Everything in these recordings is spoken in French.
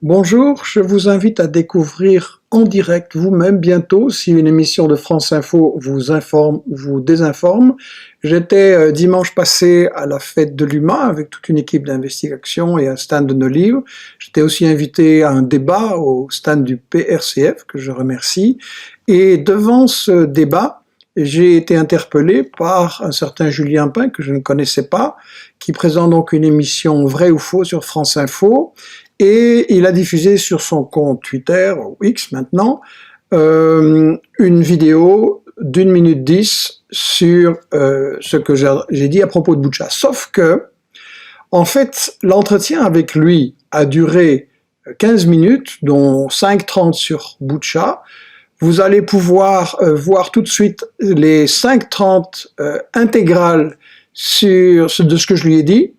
Bonjour, je vous invite à découvrir en direct vous-même bientôt si une émission de France Info vous informe ou vous désinforme. J'étais dimanche passé à la fête de l'UMA avec toute une équipe d'investigation et un stand de nos livres. J'étais aussi invité à un débat au stand du PRCF, que je remercie. Et devant ce débat, j'ai été interpellé par un certain Julien Pin que je ne connaissais pas, qui présente donc une émission Vrai ou Faux sur France Info. Et il a diffusé sur son compte Twitter, ou X maintenant, une vidéo d'1 minute 10 sur ce que j'ai dit à propos de Boutcha. Sauf que, en fait, l'entretien avec lui a duré 15 minutes, dont 5:30 sur Boutcha. Vous allez pouvoir voir tout de suite les 5:30 intégrales de ce que je lui ai dit.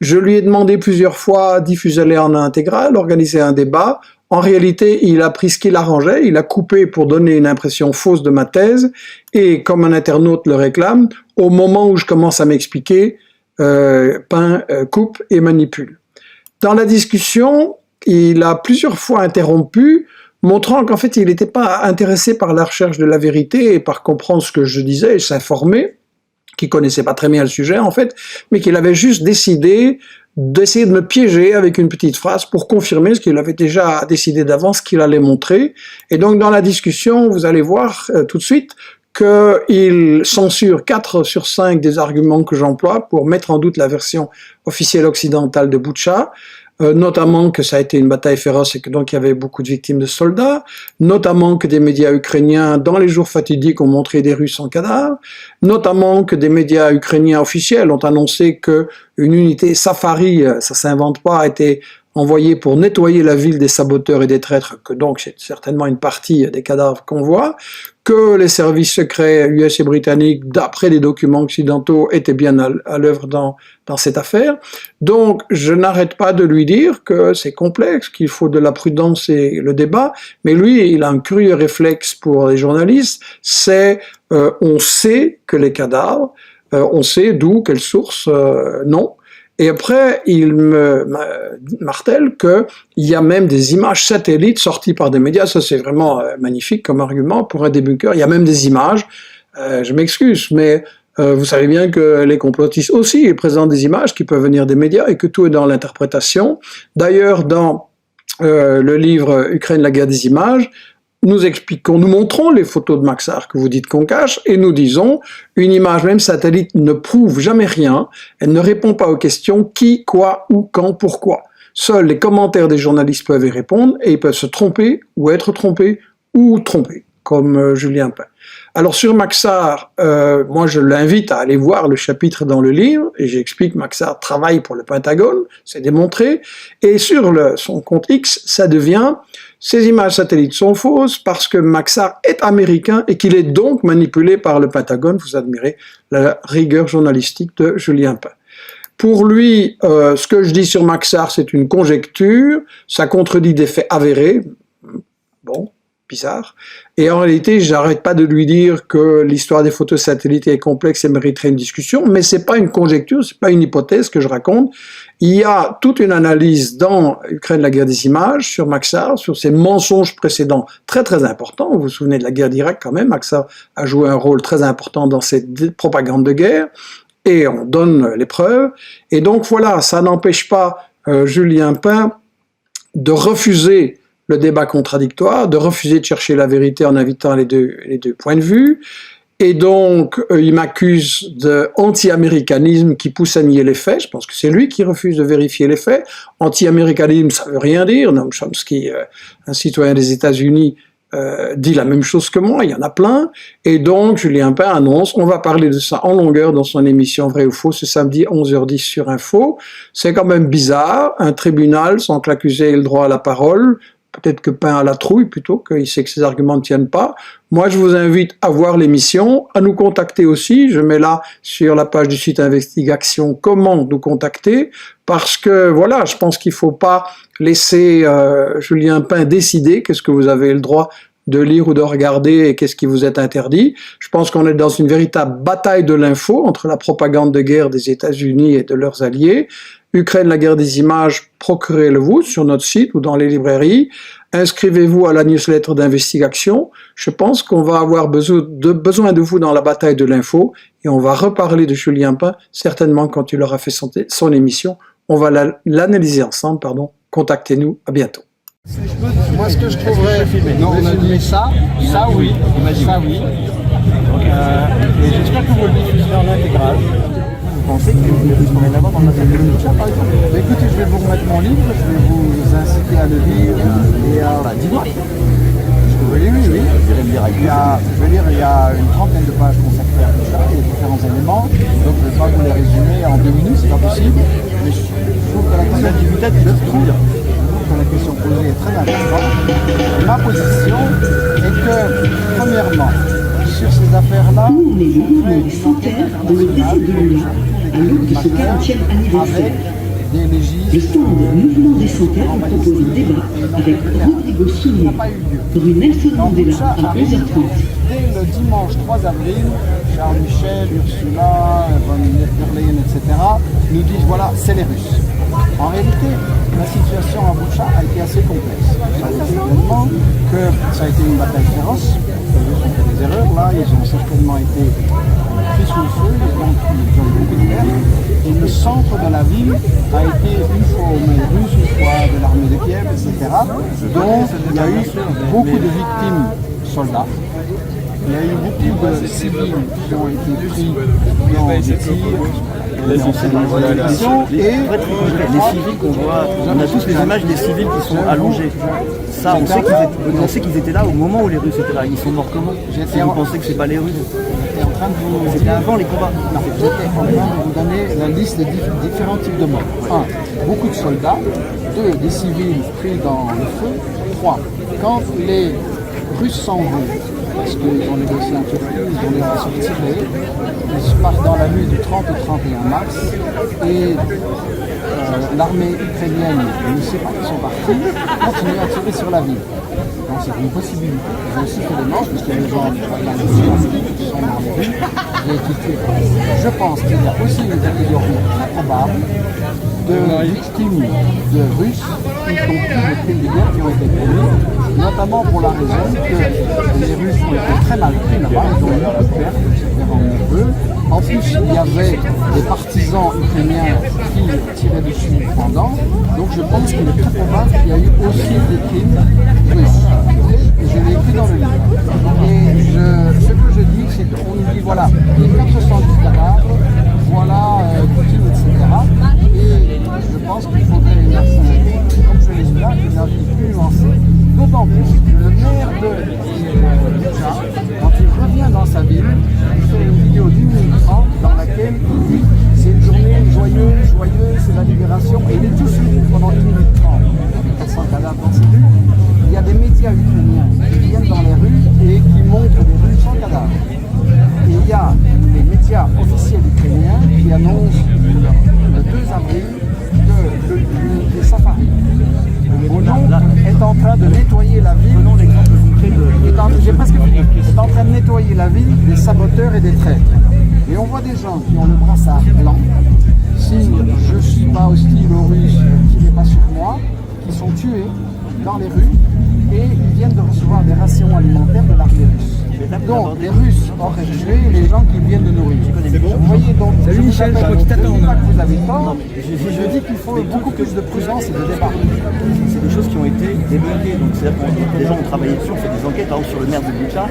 Je lui ai demandé plusieurs fois, diffusez-les en intégrale, organiser un débat. En réalité, il a pris ce qu'il arrangeait, il a coupé pour donner une impression fausse de ma thèse, et comme un internaute le réclame, au moment où je commence à m'expliquer, Pin coupe et manipule. Dans la discussion, il a plusieurs fois interrompu, montrant qu'en fait, il n'était pas intéressé par la recherche de la vérité et par comprendre ce que je disais et s'informer, qui connaissait pas très bien le sujet en fait, mais qu'il avait juste décidé d'essayer de me piéger avec une petite phrase pour confirmer ce qu'il avait déjà décidé d'avance qu'il allait montrer. Et donc dans la discussion, vous allez voir tout de suite qu'il censure 4 sur 5 des arguments que j'emploie pour mettre en doute la version officielle occidentale de Boutcha, notamment que ça a été une bataille féroce et que donc il y avait beaucoup de victimes de soldats, notamment que des médias ukrainiens dans les jours fatidiques ont montré des Russes en cadavre, notamment que des médias ukrainiens officiels ont annoncé que une unité Safari, ça s'invente pas, a été envoyée pour nettoyer la ville des saboteurs et des traîtres, que donc c'est certainement une partie des cadavres qu'on voit, que les services secrets US et britanniques, d'après les documents occidentaux, étaient bien à l'œuvre dans cette affaire. Donc, je n'arrête pas de lui dire que c'est complexe, qu'il faut de la prudence et le débat, mais lui, il a un curieux réflexe pour les journalistes, c'est on sait que les cadavres, on sait d'où, quelle source, non. Et après, il me martèle qu'il y a même des images satellites sorties par des médias. Ça, c'est vraiment magnifique comme argument pour un débunker. Il y a même des images. Je m'excuse, mais vous savez bien que les complotistes aussi présentent des images qui peuvent venir des médias et que tout est dans l'interprétation. D'ailleurs, dans le livre Ukraine, la guerre des images, nous montrons les photos de Maxar que vous dites qu'on cache, et nous disons, une image même satellite ne prouve jamais rien, elle ne répond pas aux questions qui, quoi, où, quand, pourquoi. Seuls les commentaires des journalistes peuvent y répondre, et ils peuvent se tromper, ou être trompés, ou trompés, comme Julien Pin. Alors sur Maxar, moi je l'invite à aller voir le chapitre dans le livre, et j'explique Maxar travaille pour le Pentagone, c'est démontré, et sur son compte X, ça devient ces images satellites sont fausses parce que Maxar est américain et qu'il est donc manipulé par le Pentagone. Vous admirez la rigueur journalistique de Julien Pin. Pour lui, ce que je dis sur Maxar, c'est une conjecture, ça contredit des faits avérés. Bon, bizarre. Et en réalité, j'arrête pas de lui dire que l'histoire des photos satellites est complexe et mériterait une discussion, mais c'est pas une conjecture, c'est pas une hypothèse que je raconte. Il y a toute une analyse dans Ukraine, la guerre des images, sur Maxar, sur ses mensonges précédents très très importants. Vous vous souvenez de la guerre d'Irak quand même, Maxar a joué un rôle très important dans cette propagande de guerre, et on donne les preuves. Et donc voilà, ça n'empêche pas Julien Pin de refuser le débat contradictoire, de refuser de chercher la vérité en invitant les deux points de vue. Et donc, il m'accuse d'anti-américanisme qui pousse à nier les faits. Je pense que c'est lui qui refuse de vérifier les faits. Anti-américanisme, ça veut rien dire. Noam Chomsky, un citoyen des États-Unis, dit la même chose que moi, il y en a plein. Et donc, Julien Pin annonce, on va parler de ça en longueur dans son émission Vrai ou Faux, ce samedi 11h10 sur Info. C'est quand même bizarre, un tribunal sans que l'accusé ait le droit à la parole. Peut-être que Pin a la trouille plutôt, qu'il sait que ses arguments ne tiennent pas. Moi, je vous invite à voir l'émission, à nous contacter aussi. Je mets là sur la page du site Investigation comment nous contacter, parce que voilà, je pense qu'il ne faut pas laisser Julien Pin décider qu'est-ce que vous avez le droit de lire ou de regarder et qu'est-ce qui vous est interdit. Je pense qu'on est dans une véritable bataille de l'info entre la propagande de guerre des États-Unis et de leurs alliés. Ukraine, la guerre des images, procurez-le-vous sur notre site ou dans les librairies. Inscrivez-vous à la newsletter d'investigation. Je pense qu'on va avoir besoin de vous dans la bataille de l'info et on va reparler de Julien Pain certainement quand il aura fait son émission. On va l'analyser ensemble, pardon. Contactez-nous. À bientôt. Moi, ce que je trouverais, non, on a dit ça oui, ça oui. Et j'espère que vous le diffuserez en intégrale. Vous pensez qu'il y a plus qu'on vient d'avoir dans le matériel de Nietzsche, par exemple? Écoutez, je vais vous remettre mon livre, je vais vous inciter à le lire et à... dis-moi. Oui. Il y a une trentaine de pages consacrées à tout ça, et différents éléments. Donc je ne vais pas vous les résumer en 2 minutes, c'est pas possible. Mais je trouve que la question posée est très intéressante. Ma position est que, premièrement, sur ces affaires-là, où les mouvements des centenaires dans le décès de Lula, à l'aube de son 40e anniversaire. Le stand Mouvement des Centenaires vous propose un débat avec Rodrigo Sounier, rue Nelson Mandela à 11h30. Dès le dimanche 3 avril, Charles Michel, Ursula, von der Leyen, etc. nous disent voilà, c'est les Russes. En réalité, la situation à Boutcha a été assez complexe. Ça a été évidemment que ça a été une bataille féroce. Les Russes ont fait des erreurs, là, ils ont certainement été pris sous le feu, donc ils ont eu beaucoup de pertes. Et le centre de la ville a été une fois aux mains russes, une fois de l'armée de Kiev, etc. Donc il y a eu beaucoup de victimes soldats. Il y a eu beaucoup de civils qui ont été pris dans des tirs, et les civils qu'on voit, on a tous les images des civils qui sont allongés. Ça, on sait qu'ils étaient là au moment où les Russes étaient là. Ils sont morts comment? Si vous pensez que c'est pas les Russes? C'était avant les combats. J'étais en train de vous donner la liste des différents types de morts. 1. Beaucoup de soldats. 2. Des civils pris dans le feu. 3. Quand les Russes s'en vont, parce qu'ils ont négocié un peu plus, ils ont les façons de tirer, ils partent dans la nuit du 30 au 31 mars, et l'armée ukrainienne, ne sait pas qu'ils sont partis, continue à tirer sur la ville. Donc c'est une possibilité. Ils ont aussi fait des morts, puisqu'il y a des gens qui sont dans les rues, et qui tuent. Je pense qu'il y a aussi une catégorie très probable de victimes de Russes, y compris de crimes de guerre qui ont été commis, notamment pour la raison que les Russes ont été très mal pris là-bas, ils ont eu beaucoup de pertes, différents nerveux. En plus, il y avait des partisans ukrainiens qui tiraient dessus pendant, donc je pense qu'il est très probable qu'il y a eu aussi des crimes russes. Et je l'ai écrit dans le livre. Et ce que je dis, c'est qu'on nous dit, voilà, il y a 410 cadavres, voilà Poutine, etc. Et je pense qu'il faudrait, comme je l'ai dit là, une avis plus nuancée. D'autant plus que le maire de Bucha, quand il revient dans sa ville, il fait une vidéo d'1 minute 30 dans laquelle il dit c'est une journée joyeuse, c'est la libération, et il est tout suivi pendant 1 minute 30. Il y a 400 cadavres dans ses rues. Il y a des médias ukrainiens qui viennent dans les rues et qui montrent des rues sans cadavres. Et il y a les médias officiels ukrainiens qui annoncent le 2 avril que les safaris est en train de nettoyer la ville. Est en train de nettoyer la ville des saboteurs et des traîtres. Et on voit des gens qui ont le brassard blanc. Si je ne suis pas hostile aux Russes, tirez pas sur moi, qui sont tués dans les rues et ils viennent de recevoir des rations alimentaires de l'armée russe. Donc les Russes auraient tué les gens qui viennent de nourrir. Vous voyez donc, salut Michel, je crois qu'il t'attend. Je ne dis pas que vous avez tort, je dis qu'il faut beaucoup plus de prudence et de débat. C'est des choses qui ont été débunkées. Donc c'est-à-dire que des gens ont travaillé dessus, on fait des enquêtes, par exemple sur le maire de Bucha.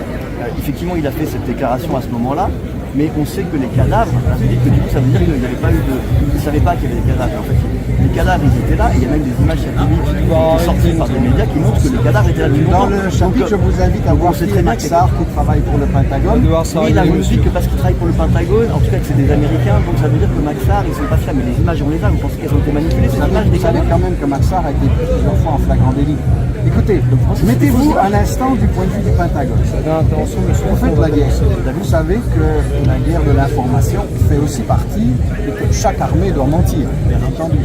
Effectivement, il a fait cette déclaration à ce moment-là, mais on sait que les cadavres, ça veut dire qu'il n'y avait pas eu de... Ils ne savaient pas qu'il y avait des cadavres. En fait, les cadavres, ils étaient là, et il y a même des images satellites qui sont sorties par des médias qui montrent que les cadavres étaient là depuis longtemps. Dans le chapitre, je vous invite à voir très Maxar qui travaille pour le Pentagone. Oui, là, vous nous dites que parce qu'ils travaillent pour le Pentagone, en tout cas que c'est des Américains, donc ça veut dire que Maxar, ils sont pas fiables. Mais les images, on les a, vous pensez qu'elles ont été manipulées, ces images des cadavres? Vous savez quand même que Maxar a été plusieurs fois en flagrant délit. Écoutez, mettez-vous un instant du point de vue du Pentagone. Vous faites la guerre. Vous savez que la guerre de l'information fait aussi partie et que chaque armée doit mentir, bien entendu.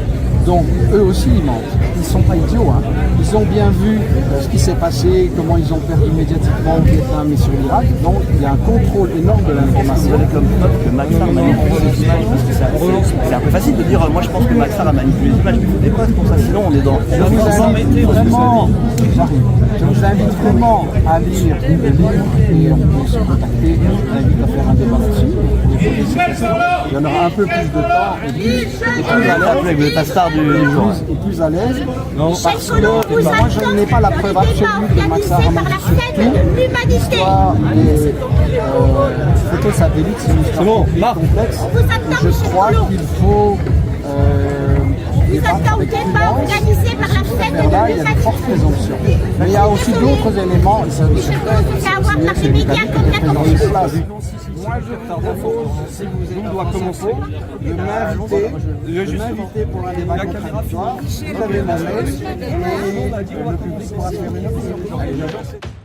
Donc eux aussi ils mentent. Ils sont pas idiots. Hein. Ils ont bien vu ce qui s'est passé, comment ils ont perdu médiatiquement au Vietnam et sur l'Irak. Donc il y a un contrôle énorme de l'information. Vous avez comme preuve que Maxar manipule les images, parce que c'est un peu facile de dire moi je pense que Maxar a manipulé les images, mais il faut des preuves pour ça, sinon on est dans... Je vous invite vraiment à lire le livre et on peut se contacter. Je vous invite à faire un débat là-dessus. Il y en aura un peu plus de temps et plus à l'aise. Avec le pasteur du jour. Et plus à l'aise. Parce que moi je n'ai pas la preuve absolue que Maxar a manipulé surtout l'histoire des photos satellites, c'est une histoire complexe. Je crois qu'il faut débattre avec prudence. Là, il y a une forte présomption. Mais il y a aussi d'autres éléments, et ça nous c'est l'Italie qui est présent sur place. Moi, je vous propose, si vous doit commencer, de m'inviter pour un débat contradictoire. Vous avez ma mail et le public pourra faire une opinion.